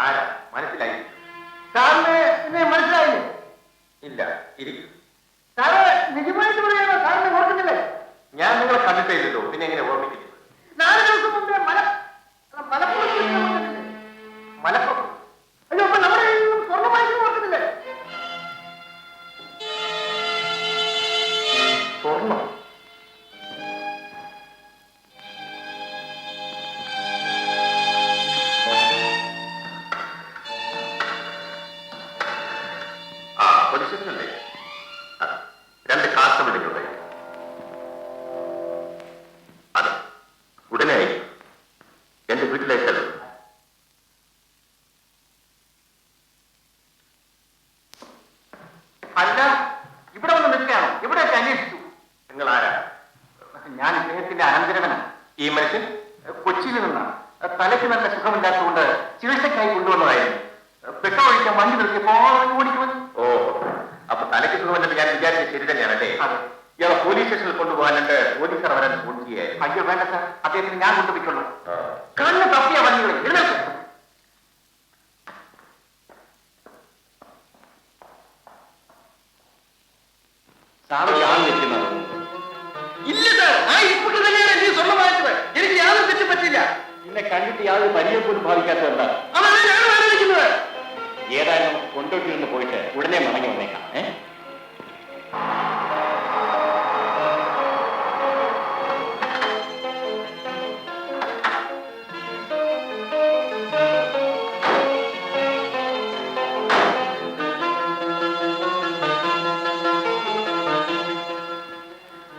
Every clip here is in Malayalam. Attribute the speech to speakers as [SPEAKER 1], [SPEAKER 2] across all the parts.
[SPEAKER 1] ആരാ മനസ്സിലായി?
[SPEAKER 2] സാറിന് എന്നെ മനസ്സിലായില്ലേ?
[SPEAKER 1] ഇല്ല, ഇരിക്കും.
[SPEAKER 2] സാറ് നിജമായിട്ട് പറയാനോ? സാറിനെ ഓർക്കുന്നില്ലേ?
[SPEAKER 1] ഞാൻ നിങ്ങളെ കണ്ടിട്ടേ ഇല്ലല്ലോ, പിന്നെ എങ്ങനെ ഓർമ്മിക്കുന്നു?
[SPEAKER 2] 4 ദിവസം മുമ്പേ മലപ്പുറത്ത്
[SPEAKER 1] മലപ്പുറം?
[SPEAKER 2] അയ്യോ, അപ്പൊ നമ്മുടെ സ്വർണ്ണമായിട്ട് ഓർക്കുന്നില്ലേ?
[SPEAKER 1] സ്വർണ്ണം? പൊലിസിലുണ്ടേ 2 കാർത്തവിടുകളുടെ അത് ഉടനെ എന്റെ വീട്ടിലേക്ക്.
[SPEAKER 2] അല്ല, ഇവിടെ വന്ന് നിൽക്കുകയാണോ? ഇവിടെയൊക്കെ അന്വേഷിച്ചു.
[SPEAKER 1] നിങ്ങൾ ആരാ?
[SPEAKER 2] ഞാൻ ഇദ്ദേഹത്തിന്റെ അനന്തരവനാണ്.
[SPEAKER 1] ഈ മനുഷ്യൻ
[SPEAKER 2] കൊച്ചിയിൽ നിന്നാണ്. തലയ്ക്ക് നല്ല സുഖമില്ലാത്തതുകൊണ്ട് ചികിത്സയ്ക്കായി കൊണ്ടുവന്നതായിരുന്നു. പെട്രോൾ ഒഴിക്കാൻ വണ്ടി നിർത്തിയപ്പോ ഓടിക്കുമെന്ന്.
[SPEAKER 1] ഓ, അപ്പൊ തലയ്ക്ക് സുഖമെന്നിട്ട് ഞാൻ വിചാരിച്ചത് ശരി തന്നെയാണല്ലേ? ഇയാളെ പോലീസ് സ്റ്റേഷനിൽ കൊണ്ടുപോകാനുണ്ട്. പോലീസുകാർ അവരെ ഫോൺ ചെയ്യായിരുന്നു.
[SPEAKER 2] അയ്യോ വേണ്ട സാർ, അദ്ദേഹത്തിന് ഞാൻ കൊണ്ടുപോയിക്കൊള്ളു. കണ്ണ് തപ്പിയ വണ്ടികൾ എഴുന്നേൽക്ക്.
[SPEAKER 1] സാറ് ഞാൻ നിൽക്കുന്നത്
[SPEAKER 2] ഇല്ല സാർ, ആ ഇരിപ്പൊക്കെ തന്നെയാണ് നീ സ്വർണ്ണം വാങ്ങിച്ചത്. എനിക്ക് യാതൊരു തെറ്റും പറ്റില്ല.
[SPEAKER 1] എന്നെ കണ്ടിട്ട് യാതൊരു പരിചയം പോലും ഭാവിക്കാത്തതുണ്ട്.
[SPEAKER 2] അതാണ് ഞാൻ ആലോചിക്കുന്നത്.
[SPEAKER 1] ഏതായാലും നമുക്ക് കൊണ്ടോട്ടിരുന്ന് പോയിട്ട് ഉടനെ മടങ്ങി വന്നേക്കാം.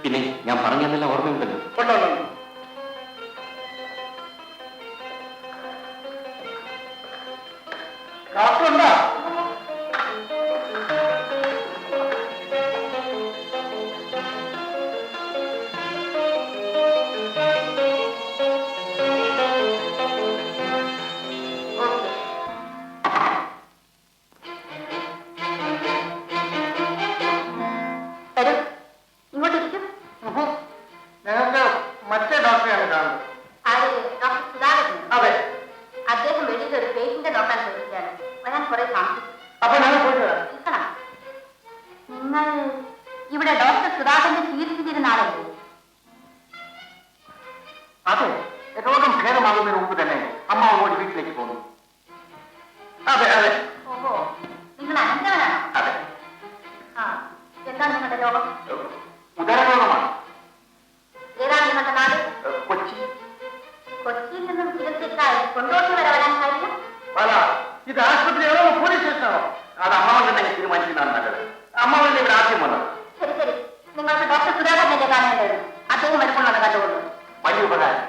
[SPEAKER 1] പിന്നെ ഞാൻ പറഞ്ഞെന്നെല്ലാം ഓർമ്മയുണ്ടല്ലോ.
[SPEAKER 2] കാപ്പുണ്ടോ? ഞങ്ങൾക്ക് മറ്റേ ഡോക്ടറെയാണ് കാണുന്നത്. അതെ.
[SPEAKER 3] അദ്ദേഹം വെളിയിൽ ഒരു പേഷ്യന്റ് നോക്കാൻ ശ്രമിക്കുകയാണ്. വരാൻ കുറെ താമസിക്കും.
[SPEAKER 2] അപ്പൊ ഞങ്ങൾ പോയിട്ട് വരാം.
[SPEAKER 3] നിൽക്കണം. നിങ്ങൾ ഇവിടെ ഡോക്ടർ സുധാകരന്റെ ചികിത്സിച്ചിരുന്ന ആളല്ലേ?
[SPEAKER 2] അതെ, രോഗം ഭേദമാകുന്നതിന് മുമ്പ് തന്നെ അമ്മ ഓടി വീട്ടിലേക്ക് പോകുന്നു. അതെ അതെ.
[SPEAKER 3] ഓഹോ, നിങ്ങൾ അനന്തവനാണോ?
[SPEAKER 2] അതെ.
[SPEAKER 3] ആ, എന്താണ് നിങ്ങളുടെ രോഗം?
[SPEAKER 2] ഉദരരോഗമാണ്.
[SPEAKER 3] ഏതാണ് നിങ്ങളുടെ നാട്?
[SPEAKER 2] കൊച്ചി.
[SPEAKER 3] കൊച്ചിയിൽ നിന്നും ചികിത്സയ്ക്കായി കൊണ്ടോട്ടി വരെ വരാൻ കാര്യം?
[SPEAKER 2] അല്ല, ഇത് ആശുപത്രിയാണോ പോലീസ് സ്റ്റേഷനാണോ? അത് അമ്മാവൻ തന്നെ തീരുമാനിക്കുന്നതാണ് നല്ലത്. അമ്മാവന്റെ ഇവിടെ ആദ്യം വന്നത്.
[SPEAKER 3] ശരി ശരി, നിങ്ങൾക്ക് ഡോക്ടർ സുധാകരനെ കാണേണ്ടത്. അദ്ദേഹം വരുമ്പോഴാണ് കണ്ടുകൊള്ളു.
[SPEAKER 2] വലിയ ഉപകാരം.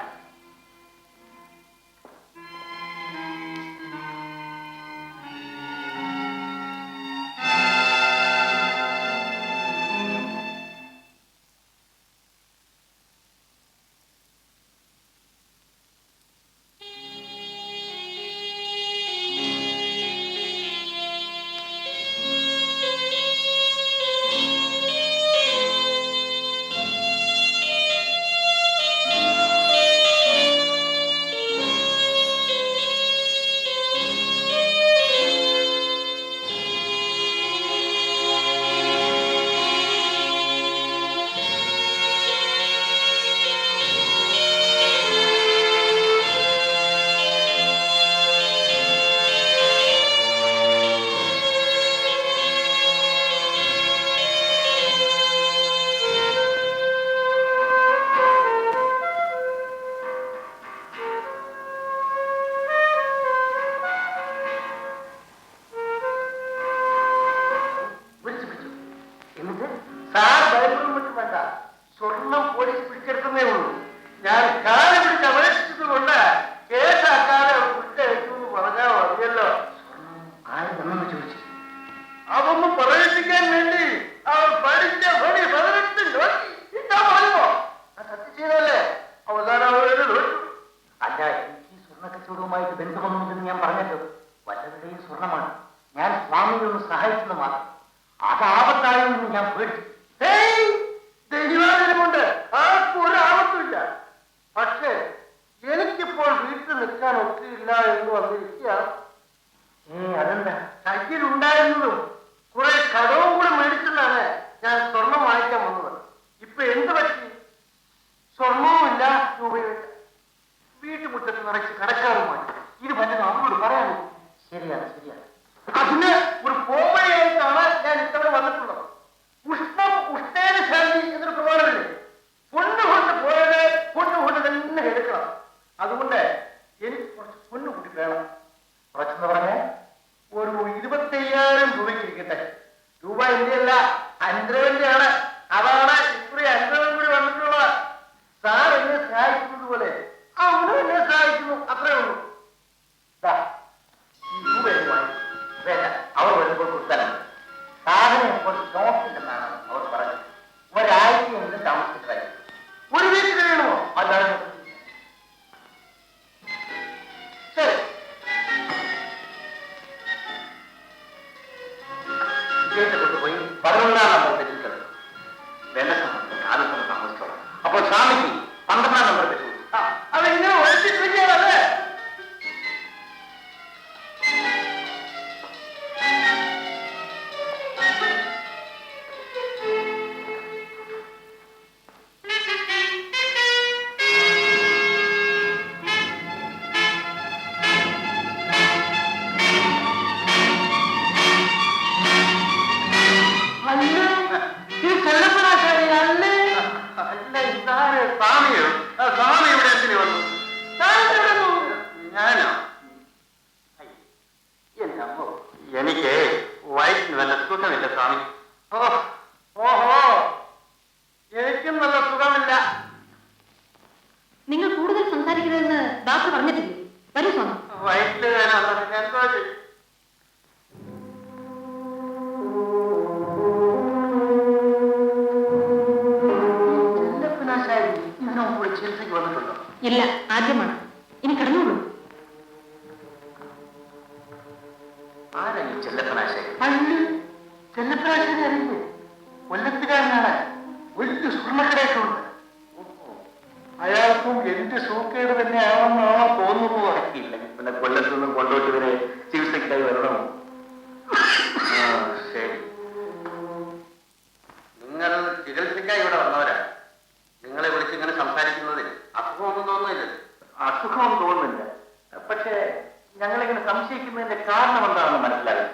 [SPEAKER 2] സാർ ഭയപ്പെടും മറ്റും വേണ്ട. സ്വർണം പോലീസ് പിടിച്ചെടുക്കുന്നേ ഉള്ളൂ. ഞാൻ കാലം പിടിച്ച് അപേക്ഷിച്ചതുകൊണ്ട് കേസാക്കാതെ വിട്ടയച്ചു എന്ന് പറഞ്ഞാൽ മതിയല്ലോ. ആര് തന്നെന്ന് ചോദിച്ചു. അതൊന്നും പ്രവേശിക്കാൻ വേണ്ടി അവർ പഠിച്ച പണി 18 നോക്കി ഇട്ടാ പറയുമോ? സത്യം ചെയ്തല്ലേ അവസാനം അവരൊരു നോട്ടു. അല്ല, എനിക്ക് സ്വർണ്ണ കച്ചവടവുമായിട്ട് ബന്ധമൊന്നുമില്ലെന്ന് ഞാൻ പറഞ്ഞല്ലോ. വല്ലവരുടെയും സ്വർണമാണ്. ഞാൻ സ്വാമികളൊന്ന് സഹായിച്ചെന്ന് മാത്രം. അത് ആപത്തായെന്ന് ഞാൻ പേടിച്ചു. ദൈവാധീനമുണ്ട്, ആർക്കും ഒരു ആപത്തുമില്ല. പക്ഷേ എനിക്കിപ്പോൾ വീട്ടിൽ നിൽക്കാൻ ഒത്തിരിയില്ല എന്ന് വന്നിരിക്കുക. അല്ല, കയ്യിലുണ്ടായിരുന്നതും കുറെ കടവും കൂടെ മേടിച്ചതാണ് ഞാൻ സ്വർണം വാങ്ങിക്കാൻ വന്നത്. ഇപ്പൊ എന്ത് പറ്റി? സ്വർണവും ഇല്ല, രൂപയുമില്ല. വീട്ടുമുറ്റത്ത് നിറച്ച് കടക്കാറുമായി. ഇത് പറ്റുന്ന അവരോട് പറയാമോ? ശരിയാണ്, ശരിയാണ്. അതിന് ഒരു പോവയായിട്ടാണ് ഞാൻ ഇത്തവണ വന്നിട്ടുള്ളത്. പുഷ്പം ഉഷ്ണേന ശാന്തി എന്നൊരു പ്രമാണമില്ലേ? പൊണ്ണുകൊണ്ട് പോയത് പൊണ്ണുകൊണ്ട് തന്നെ എടുക്കണം. അതുകൊണ്ട് എനിക്ക് കുറച്ച് പൊണ്ണു കൂടി വേണം. കുറച്ചെന്ന് പറഞ്ഞേ ഒരു 25,000 രൂപയ്ക്ക് ഇരിക്കട്ടെ. രൂപ ഇന്ത്യയല്ല, അൻഡ്രവന്റെ ആണ്. അതാണ് ഇത്രയും അൻഡ്രവൻ കൂടി വന്നിട്ടുള്ളത്. സാർ എന്നെ സഹായിക്കുന്നത് പോലെ അവനും എന്നെ സഹായിക്കുന്നു, അത്രേ ഉള്ളൂ. ഈ രൂപ എന്ന് വാങ്ങി വേണ്ട, അവർ വരുമ്പോൾ കൊടുത്താലുണ്ട്. സാധനം ഇപ്പോൾ സ്റ്റോക്കില്ലെന്നാണ് അവർ പറഞ്ഞത്. ഒരാഴ്ചയെങ്കിലും താമസിച്ചതായി. ഒരു വീട്ടിൽ വേണമോ? അല്ലാതെ ശരി. വിജയത്തെ കൊണ്ടുപോയി 11-ാം നമ്പർ തെറ്റിച്ചത്. വേണ്ട സമയത്ത് ആദ്യം തന്നെ താമസിച്ചോളാം. അപ്പോൾ സ്വാമിക്ക് 12-ാം നമ്പർ തെറ്റു. അതെങ്ങനെ ഒഴിച്ചിട്ടില്ലേ? എനിക്ക് വയറ്റിന് നല്ല സുഖമില്ല സ്വാമി. ഓഹോ, എനിക്കും നല്ല സുഖമില്ല.
[SPEAKER 3] നിങ്ങൾ കൂടുതൽ സംസാരിക്കരുതെന്ന് ഡോക്ടർ പറഞ്ഞിട്ടില്ലേ? വരൂ സ്വാമി.
[SPEAKER 2] വയറ്റില് വേണം, എന്തോ ചെയ്യും. ചികിത്സയ്ക്ക് വന്നിട്ടുണ്ടോ?
[SPEAKER 3] ഇല്ല, ആദ്യമാണ്. ഇനി കിടന്നോളൂ.
[SPEAKER 2] ആരാണ് ചെല്ലപ്പനാശാരി? ചെല്ലപ്പനാശാരി അറിയില്ലേ? കൊല്ലത്തുകാരനാണ്. വലിയ സ്വർണ്ണക്കടയൊക്കെ ഉണ്ട്. അയാൾക്കും എന്റെ സൂക്കേട് തന്നെയാണെന്നാണോ തോന്നുന്നു. ഇല്ലെങ്കിൽ പിന്നെ കൊല്ലത്തു നിന്നും കൊണ്ടോട്ട് വരെ ചികിത്സയ്ക്കായി വരണമോ? ശരി, നിങ്ങൾ ചികിത്സയ്ക്കായി ഇവിടെ വന്നവരാ. നിങ്ങളെ വിളിച്ച് ഇങ്ങനെ സംസാരിക്കുന്നതിൽ അസുഖമൊന്നും തോന്നുന്നില്ല. അസുഖമൊന്നും തോന്നുന്നില്ല. പക്ഷേ ഞങ്ങളിങ്ങനെ സംശയിക്കുന്നതിന്റെ കാരണം എന്താണെന്ന് മനസ്സിലാകും.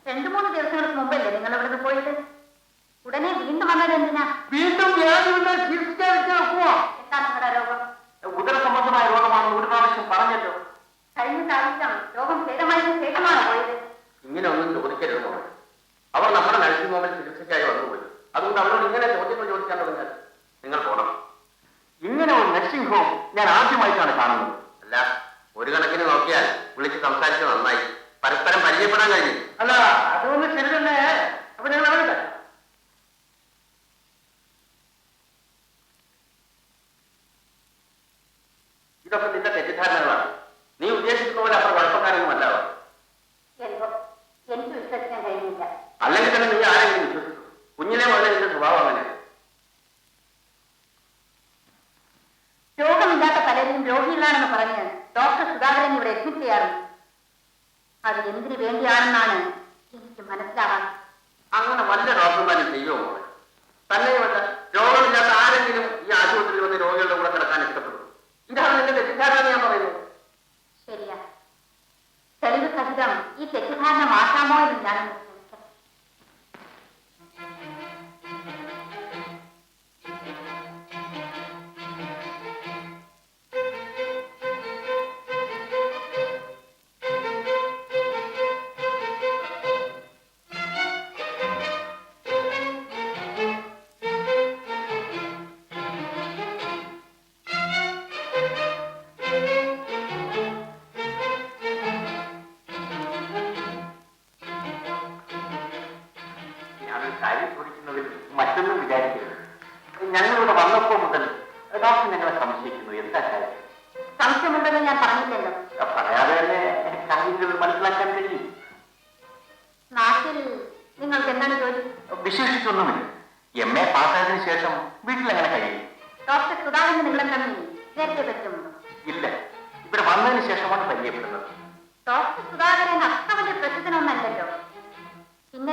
[SPEAKER 3] 2-3 ദിവസങ്ങൾക്ക് മുമ്പല്ലേ നിങ്ങൾ ഇവിടെ നിന്ന് പോയത്? ഉടനെ വീണ്ടും വന്നത് എന്തിനാ?
[SPEAKER 2] വീണ്ടും വ്യാധി വന്നാൽ ചികിത്സിക്കാതിരിക്കാൻ ഒക്കുമോ?
[SPEAKER 3] എന്താ നിങ്ങളുടെ രോഗം?
[SPEAKER 2] ഉദര സംബന്ധമായ രോഗമാണെന്ന് ഒരു പ്രാവശ്യം പറഞ്ഞല്ലോ.
[SPEAKER 3] കഴിഞ്ഞ പ്രാവശ്യം രോഗം ഭേദമായതിനു ശേഷമാണ് പോയത്.
[SPEAKER 1] ഇങ്ങനെ ഒന്നും ചോദിക്കരുത് മോളെ. അവർ നമ്മുടെ നഴ്സിംഗ് ഹോമിൽ ചികിത്സയ്ക്കായി വന്നുപോയി. അതുകൊണ്ട് അവരോട് ഇങ്ങനെ ചോദ്യങ്ങൾ ചോദിക്കാൻ തുടങ്ങിയാൽ നിങ്ങൾ പോണം.
[SPEAKER 2] ഇങ്ങനെ ഒരു നഴ്സിംഗ് ഹോം ഞാൻ ആദ്യമായിട്ടാണ് കാണുന്നത്.
[SPEAKER 1] അല്ല, ഒരു കണക്കിന് നോക്കിയാൽ വിളിച്ച് സംസാരിച്ചത് നന്നായി. പരസ്പരം പരിചയപ്പെടാൻ കഴിഞ്ഞു.
[SPEAKER 2] അല്ല, അതൊന്നും ശരി തന്നെ. അപ്പൊ ഞങ്ങൾ അറിയില്ല.
[SPEAKER 1] ഇതൊക്കെ നിന്റെ തെറ്റിദ്ധാരണകളാണ്. നീ ഉദ്ദേശിക്കുന്ന പോലെ അത്ര കുഴപ്പക്കാരൊന്നും അല്ല.
[SPEAKER 3] എന്തോ എനിക്ക് വിശ്വസിക്കാൻ കഴിയുന്നില്ല.
[SPEAKER 1] അല്ലെങ്കിൽ തന്നെ നീ ആരെങ്കിലും വിശ്വസിച്ചു? കുഞ്ഞിലെ മുതലേ നിന്റെ സ്വഭാവം അങ്ങനെ.
[SPEAKER 3] രോഗമില്ലാത്ത പലരും രോഗികളാണെന്ന് പറഞ്ഞ് ഡോക്ടർ സുധാകരൻ ഇവിടെ അഡ്മിറ്റ് ചെയ്യാറുണ്ട്. അത് എന്തിനു വേണ്ടിയാണെന്നാണ് എനിക്ക് മനസ്സിലാവാൻ.
[SPEAKER 1] അങ്ങനെ വല്ല ഡോക്ടർമാരും ചെയ്യുമോ മോളെ? തന്നെയുമല്ല, രോഗമില്ലാത്ത ആരെങ്കിലും ഈ ആശുപത്രിയിൽ വന്ന് രോഗികളുടെ കൂടെ കിടക്കാൻ ഇഷ്ടപ്പെടും. ഇതാണ് നിന്റെ തെറ്റിദ്ധാരണ ഞാൻ പറയുന്നത്.
[SPEAKER 3] ശരിയാ, തെളിവ് സഹിതം ഈ തെറ്റിദ്ധാരണ മാറ്റാമോ എന്ന് ഞാൻ ശ്രമിക്കാം.
[SPEAKER 1] കാര്യം ചോദിക്കുന്നതിൽ മറ്റൊന്നും വിചാരിക്കരുത്. ഞങ്ങളിവിടെ വന്നപ്പോൾ മുതൽ ഡോക്ടർ ഞങ്ങളെ സംശയിക്കുന്നു. എന്താ കാര്യം?
[SPEAKER 3] സംശയമുണ്ടെന്ന് ഞാൻ പറഞ്ഞില്ലല്ലോ.
[SPEAKER 1] പറയാതെ തന്നെ കാര്യങ്ങൾ മനസ്സിലാക്കാൻ കഴിയും.
[SPEAKER 3] നാട്ടിൽ നിങ്ങൾക്ക് എന്താണ് ജോലി?
[SPEAKER 1] വിശേഷിച്ചൊന്നുമില്ല. MA പാസ്സായതിനു ശേഷം വീട്ടിലെങ്ങനെ കഴിയും?
[SPEAKER 3] ഡോക്ടർ സുധാകരൻ നിങ്ങളെ തമ്മിൽ നേരത്തെ പറ്റുമുണ്ടോ?
[SPEAKER 1] ഇല്ല, ഇവിടെ വന്നതിന് ശേഷമാണ് പരിചയപ്പെടുന്നത്.
[SPEAKER 3] ഡോക്ടർ സുധാകരൻ അത്ര വലിയ പ്രസിദ്ധനൊന്നല്ല.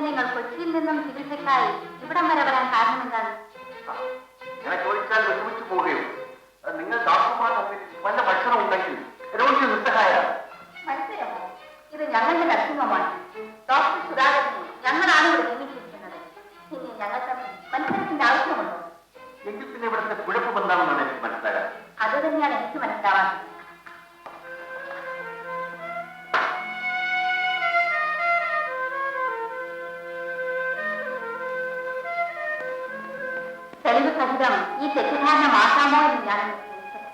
[SPEAKER 3] നിങ്ങൾ കൊച്ചിയിൽ നിന്നും ചികിത്സക്കായി ഇവിടം വരെ വരാൻ കാരണം എന്താണ്?
[SPEAKER 2] ഇങ്ങനെ ചോദിച്ചാൽ വിഷമിച്ചു പോവുകയും നിങ്ങൾ ഡോക്ടർമാർ തമ്മിൽ വല്ല ഭക്ഷണം ഉണ്ടെങ്കിൽ രോഗിക്ക് നിസ്സഹായമാണ്.
[SPEAKER 3] മനസ്സിലാമോ? ഇത് ഞങ്ങളുടെ നർസിംഹമാണ്. ഡോക്ടർ സുധാകരനെ ഞങ്ങളാണ് ഇവിടെ നിയമിച്ചിരിക്കുന്നത്. ഇനി ഞങ്ങൾക്ക് മത്സരത്തിന്റെ ആവശ്യമുണ്ടോ?
[SPEAKER 2] എങ്കിൽ പിന്നെ ഇവിടുത്തെ കുഴപ്പം എന്താണെന്നാണ് എനിക്ക് മനസ്സിലാകാൻ.
[SPEAKER 3] അത് തന്നെയാണ് എനിക്ക് മനസ്സിലാവാത്തത്. തെളിവ് സഹിതം ഈ തെറ്റിദ്ധാരണ മാറ്റാമോ എന്ന് ഞാൻ ചോദിച്ചത്.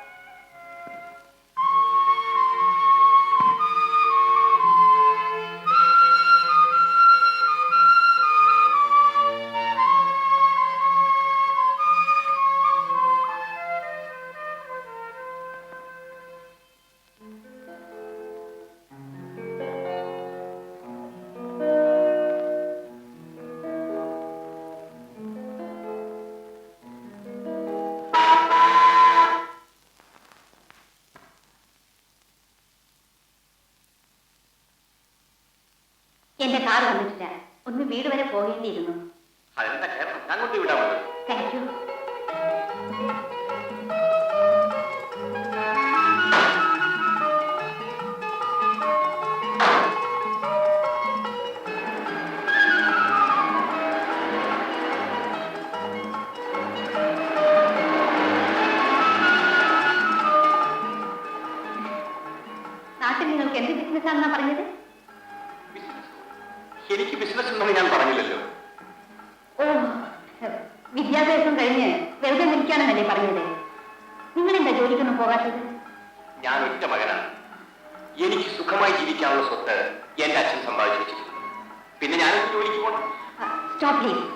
[SPEAKER 3] എന്റെ കാർ വന്നിട്ടില്ല. ഒന്ന് വീട് വരെ പോകേണ്ടിയിരുന്നു.
[SPEAKER 1] അതെന്താ കേരളം ഞാൻ കൊണ്ട് വിടാമല്ലോ.
[SPEAKER 3] Thank you. നാട്ടിൽ നിങ്ങൾക്ക് എന്ത് ബിസിനസ് ആണെന്നാ പറഞ്ഞത്?
[SPEAKER 1] എനിക്ക് ബിസിനസ് ഉണ്ടെന്ന് ഞാൻ പറഞ്ഞില്ലല്ലോ.
[SPEAKER 3] ഓ, വിദ്യാഭ്യാസം കഴിഞ്ഞ് വെറുതെ നിൽക്കാണെന്നല്ലേ പറഞ്ഞത്? നിങ്ങൾ എന്താ ജോലിക്കൊന്നും പോകാത്തത്?
[SPEAKER 1] ഞാൻ ഒറ്റ മകനാണ്. എനിക്ക് സുഖമായി ജീവിക്കാനുള്ള സ്വത്ത് എന്റെ അച്ഛൻ സമ്പാദിച്ചു വെച്ചിരിക്കുന്നു. പിന്നെ ഞാൻ ജോലിക്ക് പോകണം.
[SPEAKER 3] Stop please.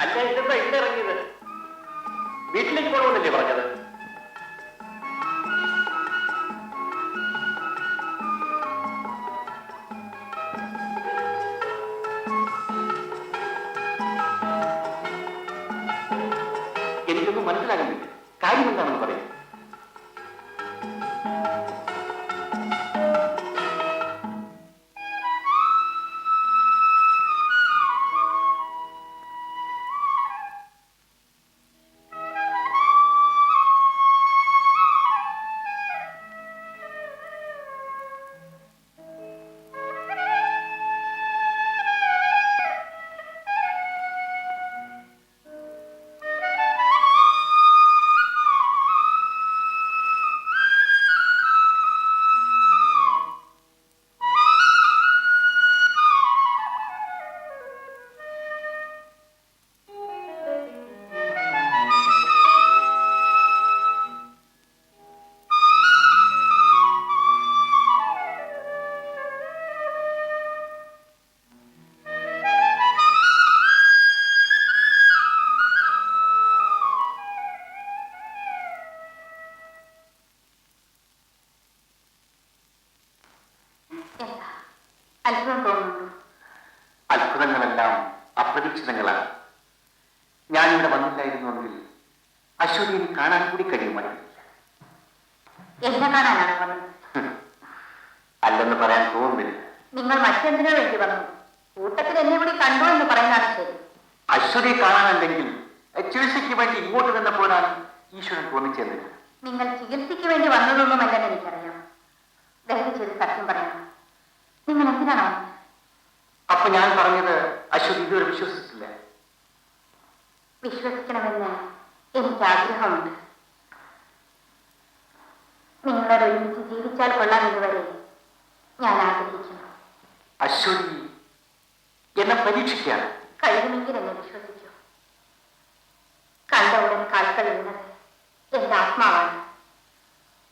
[SPEAKER 1] അല്ല, ഇതെന്താ ഇവിടെ ഇറങ്ങിയത്? വീട്ടിലേക്ക് പോകണമെന്നല്ലേ പറഞ്ഞത്? എനിക്കൊന്നും മനസ്സിലാകുന്നില്ല. കാര്യം എന്താണെന്ന് പറയും.
[SPEAKER 3] അത്ഭുതം തോന്നുന്നു.
[SPEAKER 2] അത്ഭുതങ്ങളെല്ലാം അപ്രതീക്ഷിതങ്ങളാണ്. ഞാനിവിടെ വന്നില്ലായിരുന്നുവെങ്കിൽ അശ്വതിയെ കാണാൻ കൂടി കഴിയുമായിരുന്നില്ല.
[SPEAKER 3] എന്നെ കാണാനാണ് വന്നത്?
[SPEAKER 2] അല്ലെന്ന് പറയാൻ തോന്നുന്നില്ല.
[SPEAKER 3] നിങ്ങൾ മറ്റെന്തിനോ വേണ്ടി വന്നു. കൂട്ടത്തിൽ എന്നെ കൂടി കണ്ടു എന്ന് പറയുന്നതാണ് ശരി.
[SPEAKER 2] അശ്വതിയെ കാണാനല്ലെങ്കിൽ ചികിത്സയ്ക്ക് വേണ്ടി ഇങ്ങോട്ട് തന്നെ പോരാൻ ഈശ്വരൻ തോന്നിച്ചെന്നില്ല.
[SPEAKER 3] നിങ്ങൾ ചികിത്സയ്ക്ക് വേണ്ടി വന്നതൊന്നുമല്ലെന്ന് എനിക്കറിയാം. ദയവ് ചെയ്ത് സത്യം പറയണം. നിങ്ങൾ എന്തിനാണ് വന്നത്?
[SPEAKER 2] അപ്പൊ ഞാൻ പറഞ്ഞത് അശ്വതി ഇതുവരെ വിശ്വസിച്ചില്ല.
[SPEAKER 3] വിശ്വസിക്കണമെന്ന് എനിക്ക് ആഗ്രഹമുണ്ട്. നിങ്ങളോട് ഒരുമിച്ച് ജീവിച്ചാൽ കൊള്ളാമെന്നുവരെ ഞാൻ ആഗ്രഹിക്കുന്നു.
[SPEAKER 2] അശ്വതി എന്നെ പരീക്ഷിക്കുകയാണ്.
[SPEAKER 3] കഴിയുമെങ്കിൽ എന്നെ വിശ്വസിക്കൂ. കണ്ട ഉടൻ കാൽക്കൾ വീണത് എന്റെ ആത്മാവാണ്.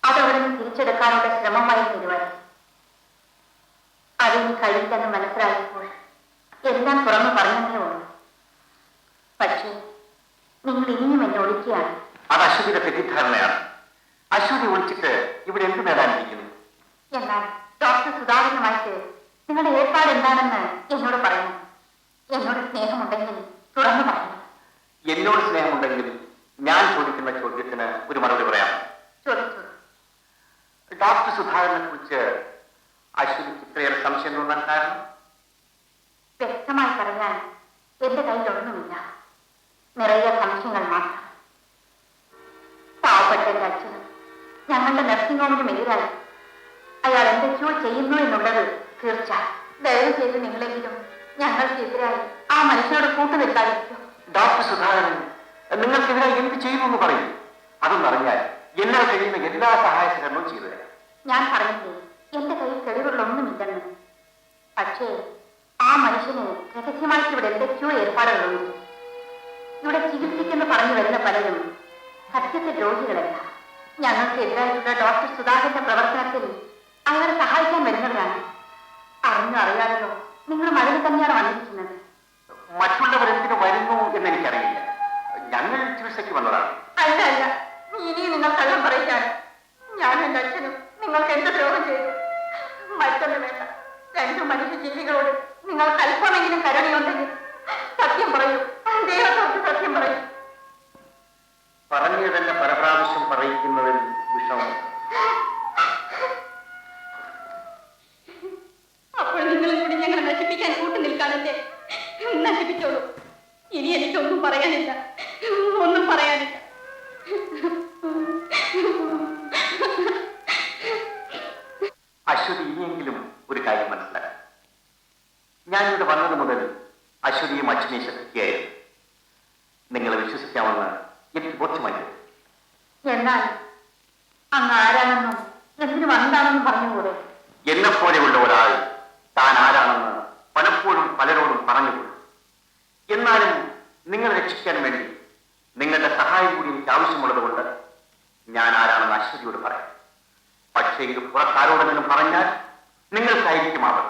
[SPEAKER 3] അതവിടെ നിന്ന് തിരിച്ചെടുക്കാനുള്ള ശ്രമമായി നിരുവരെ. അതിന് കഴിയില്ലെന്ന് മനസ്സിലായപ്പോൾ എല്ലാം തുറന്നു പറഞ്ഞതേ ഉള്ളൂ. പക്ഷേ നിങ്ങൾ ഇനിയും എന്നെ ഒളിക്കുകയാണ്.
[SPEAKER 2] അത് അശ്വതിയുടെ തെറ്റിദ്ധാരണയാണ്. അശ്വതി ഒളിച്ചിട്ട് ഇവിടെ എന്ത് നേടാനിരിക്കുന്നു?
[SPEAKER 3] എന്നാൽ ഡോക്ടർ സുധാകരനുമായിട്ട് നിങ്ങളുടെ ഏർപ്പാട് എന്താണെന്ന് എന്നോട് പറയണം. എന്നോട് സ്നേഹമുണ്ടെങ്കിൽ തുറന്നു പറയണം.
[SPEAKER 2] എന്നോട് സ്നേഹമുണ്ടെങ്കിൽ ഞാൻ
[SPEAKER 3] എന്റെ കയ്യിലൊന്നുമില്ല, നിറയെ സംശയങ്ങൾ മാത്രം. പാവപ്പെട്ട എന്റെ അച്ഛനും ഞങ്ങളുടെ നഴ്സിംഗ് ഹോമിനും എതിരായി അയാൾ എന്തൊക്കെയോ ചെയ്യുന്നു എന്നുള്ളത് തീർച്ച. ദയവ് ചെയ്ത് നിങ്ങളെങ്കിലും ഞങ്ങൾക്കെതിരായി ആ മനുഷ്യനോട് കൂട്ടുനിൽക്കാതിരിക്കും.
[SPEAKER 1] ഡോക്ടർ സുധാകരൻ നിങ്ങൾക്കെതിരായി എന്ത് ചെയ്യുന്നു എന്ന് പറയും. അതൊന്നറിഞ്ഞാൽ എന്നാൽ കഴിയുന്ന എല്ലാ സഹായ സഹകരണവും ചെയ്തു തരാം.
[SPEAKER 3] ഞാൻ പറഞ്ഞില്ലേ എന്റെ കയ്യിൽ തെളിവുകളൊന്നുമില്ലെന്ന്. പക്ഷേ ആ മനുഷ്യന് രഹസ്യമായിട്ട് ഇവിടെ എന്തൊക്കെയോ ഏർപ്പാടുകളുണ്ട്. ഇവിടെ ചികിത്സിക്കെന്ന് പറഞ്ഞു വരുന്ന പലരും സത്യത്തെ രോഗികളല്ല. ഞങ്ങൾക്ക് എതിരായിട്ടുള്ള ഡോക്ടർ സുധാകരന്റെ പ്രവർത്തനത്തിൽ അയാളെ സഹായിക്കാൻ വരുന്നവരാണ്. അറിഞ്ഞോ അറിയാതെയോ നിങ്ങൾ മഴയിൽ തന്നെയാണ് വന്നിരിക്കുന്നത്.
[SPEAKER 1] മറ്റുള്ളവരെന്തിനു വരുന്നു എന്ന് എനിക്കറിയില്ല. ഞങ്ങൾ ചികിത്സയ്ക്ക് വന്നതാണ്.
[SPEAKER 3] അല്ല അല്ല, ഇനിയും നിങ്ങൾ കള്ളം പറയിക്കാൻ. ഞാൻ എന്റെ അച്ഛനും നിങ്ങൾക്ക് എന്ത് ദ്രോഹം ചെയ്തു? മറ്റൊന്നും വേണ്ട. രണ്ടു മനുഷ്യ ജീവികളോട് നിങ്ങൾക്ക് അല്പമെങ്കിലും കരുണയുണ്ടെങ്കിൽ സത്യം പറയൂ. ദൈവത്തോട് സത്യം പറയൂ.
[SPEAKER 1] പറഞ്ഞു തന്നെ പരപ്രാവശ്യം പറയിക്കുന്നതിൽ വിഷമം.
[SPEAKER 3] അപ്പോൾ നിങ്ങളും കൂടി ഞങ്ങളെ നശിപ്പിക്കാൻ കൂട്ടു നിൽക്കാനല്ലേ? നശിപ്പിച്ചോളൂ. ഇനി എനിക്കൊന്നും പറയാനില്ല, ഒന്നും പറയാനില്ല.
[SPEAKER 1] അശ്വതി ഇനിയെങ്കിലും ഒരു കാര്യം മനസ്സിലാക്കാം. ഞാനിവിടെ വന്നത് മുതൽ അശ്വതിയും അച്ഛനെയും ശ്രദ്ധിക്കുകയായിരുന്നു. നിങ്ങളെ വിശ്വസിക്കാമെന്ന് എനിക്ക് ബോധ്യമായി.
[SPEAKER 3] എന്നാൽ അങ്ങ് ആരാണെന്നും എന്തിനു വന്നതാണെന്നും പറഞ്ഞുകൂടെ?
[SPEAKER 1] എന്നെപ്പോലെയുള്ള ഒരാൾ താൻ ആരാണെന്ന് പലപ്പോഴും പലരോടും പറഞ്ഞുകൊള്ളു. എന്നാലും നിങ്ങളെ രക്ഷിക്കാൻ വേണ്ടി നിങ്ങളുടെ സഹായം കൂടി എനിക്ക് ആവശ്യമുള്ളത് കൊണ്ട് ഞാൻ ആരാണെന്ന് അശ്വതിയോട് പറയാം. പക്ഷേ ഇത് പുറത്താരോടെങ്കിലും പറഞ്ഞാൽ നിങ്ങൾക്കായിരിക്കും അവർ.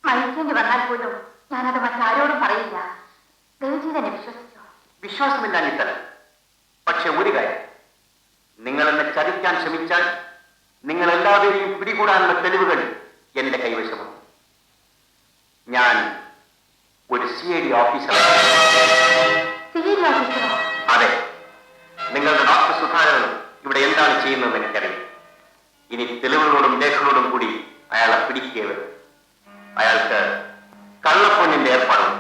[SPEAKER 3] മരിക്കേണ്ടി വന്നാൽ പോലും ഞാനത് മറ്റാരോടും പറയില്ല. ദയചെയ്ത് തന്നെ വിശ്വസിച്ചോ.
[SPEAKER 1] വിശ്വാസമില്ലാഞ്ഞിട്ടല്ല. പക്ഷെ ഒരു കാര്യം, നിങ്ങൾ എന്നെ ചതിക്കാൻ ശ്രമിച്ചാൽ നിങ്ങൾ എല്ലാവരെയും പിടികൂടാനുള്ള തെളിവുകൾ എന്റെ കൈവശമുണ്ട്. ഞാൻ ഒരു CID ഓഫീസറാണ്. അതെ, നിങ്ങളുടെ ഡോക്ടർ സുധാകരനും ഇവിടെ എന്താണ് ചെയ്യുന്നതെന്ന് എനിക്കറിയാം. ഇനി തെളിവുകളോടും രേഖകളോടും കൂടി അയാളെ പിടിക്കുകയത്. അയാൾക്ക് കള്ളപ്പൊന്നിന്റെ ഏർപ്പാടും.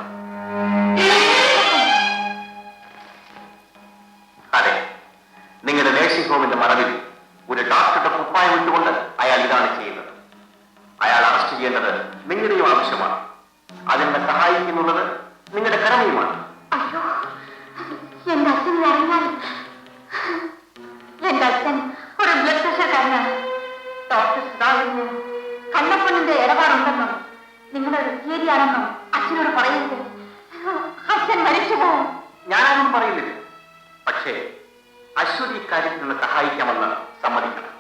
[SPEAKER 1] അതെ, നിങ്ങളുടെ നേഴ്സിംഗ് ഹോമിന്റെ മറവിൽ ഒരു ഡോക്ടറുടെ കുപ്പായം ഇട്ടുകൊണ്ട് അയാൾ ഇതാണ് ചെയ്യുന്നത്. അയാൾ അറസ്റ്റ് ചെയ്യേണ്ടത് നിങ്ങളുടെയും ആവശ്യമാണ്. അതിനെ സഹായിക്കുന്നുള്ളത് നിങ്ങളുടെ കടമയുമാണ്.
[SPEAKER 3] അയ്യോ, എന്റെ അച്ഛൻ അറിഞ്ഞാൽ. എന്റെ അച്ഛൻ ഒരു ബ്ലഡ് പ്രഷർക്കാരനാണ്. ഡോക്ടർ സുധാകരന് കള്ളപ്പൊന്നിന്റെ ഇടപാടുണ്ടെന്നും നിങ്ങളൊരു തീയതിയാണെന്നും അച്ഛനോട് പറയരുത്. അച്ഛൻ മരിച്ചു പോകും.
[SPEAKER 1] ഞാനൊന്നും പറയുന്നില്ല. പക്ഷേ അശ്വതി ഇക്കാര്യത്തിൽ സഹായിക്കാമെന്ന് സമ്മതിക്കണം.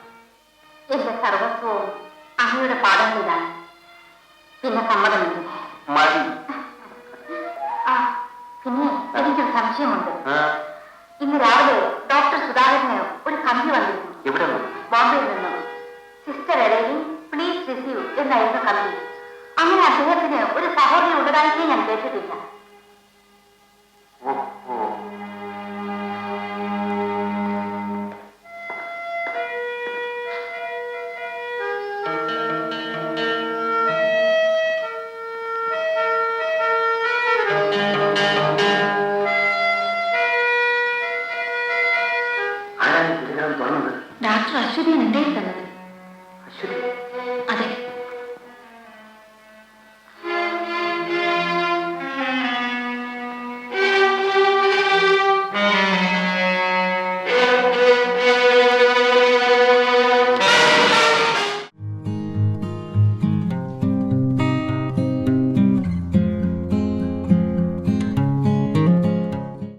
[SPEAKER 3] എന്റെ സർവസ്വവും അങ്ങയുടെ പാഠങ്ങളിലാണ്. പിന്നെ സമ്മതമില്ല.
[SPEAKER 1] മതി.
[SPEAKER 3] ആ, പിന്നെ എനിക്കൊരു സംശയമുണ്ട്. ഇന്ന് രാവിലെ ഡോക്ടർ സുധാകരന് ഒരു കമ്പി വന്നിരുന്നു.
[SPEAKER 1] എവിടെ?
[SPEAKER 3] ബോംബെയിൽ നിന്നും. സിസ്റ്റർ എടയിൽ പ്ലീസ് റിസീവ് എന്നായിരുന്നു കമ്പി. അങ്ങനെ അദ്ദേഹത്തിന് ഒരു സഹോദരി ഉള്ളതായിട്ടേ ഞാൻ കേട്ടിട്ടില്ല.